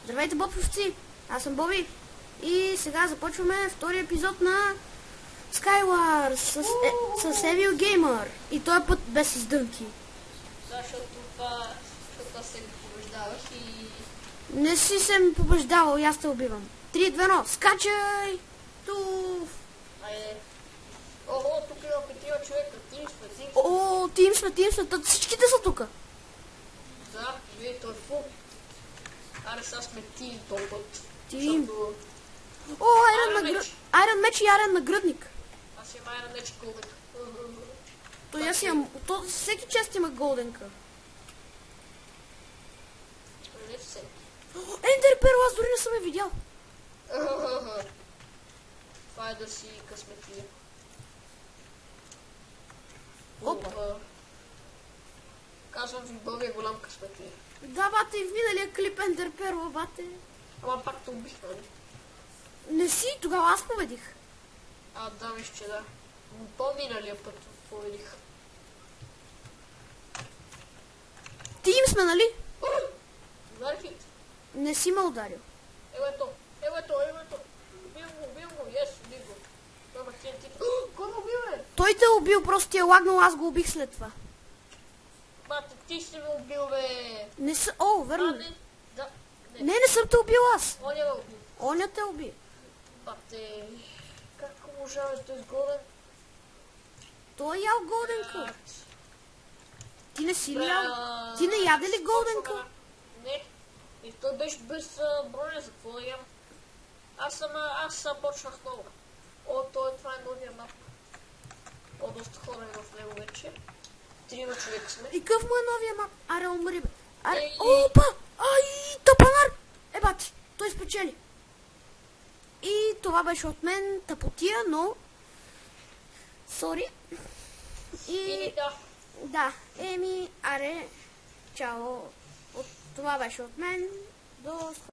Здравейте, бобовци! Аз съм Боби и сега започваме втория епизод на Skywars с Evil Gamer. И този път без издънки. Защото се ми побеждаваш и... Не си се ми побеждавал и аз те убивам. 3, 2, 1, скачай! Туф! Айде. Ого, тук има 5 човека. Тим сме. О, тим сме. Всичките са тука. Да, вие той фу. Аре, сега сме тим този път. Тим. Защото... О, Iron меч и Iron нагръдник. Аз имам Iron меч и голден. Той аз имам... Всеки част има голденка. Не все. Ендер перл, аз дори не съм я видял. Това е да си късметлия. Опа. Казвам ви, Боби е голям късметлия. Да, бате, и в миналия клип Ендер перл, бате. Ама пак те убих, нали? Не си, тогава аз победих. Да, виж, че да. По-миналия път победих. Тим сме, нали? Ударих ли? Не си ме ударил. Ето. Убил го, убил го. Това махтия тип. Кой ме убил, бе? Той те е убил, просто ти е лагнал, аз го убих след това. Бате, ти си ме убил, бе. Не са... О, верно. Не. Да. Не съм те убил аз. Он я ме убил. Оня те уби. Бате, как можа да е сгоден? Той е ял голденка. Ти не си ли ял? Ти не яде ли голденка? Не. И той беше без броня, за какво да ям? Аз почнах много. Това е новия мап. Доста хора е в него вече. 3 човека сме. И къв му е новия мап? Аре, умри, бе. Аре, Ей. опа! Ай, тъпанар! Бати, той спечели. И това беше от мен тъпотия, но... Сори. И да. Да, аре, чао. Това беше от мен. До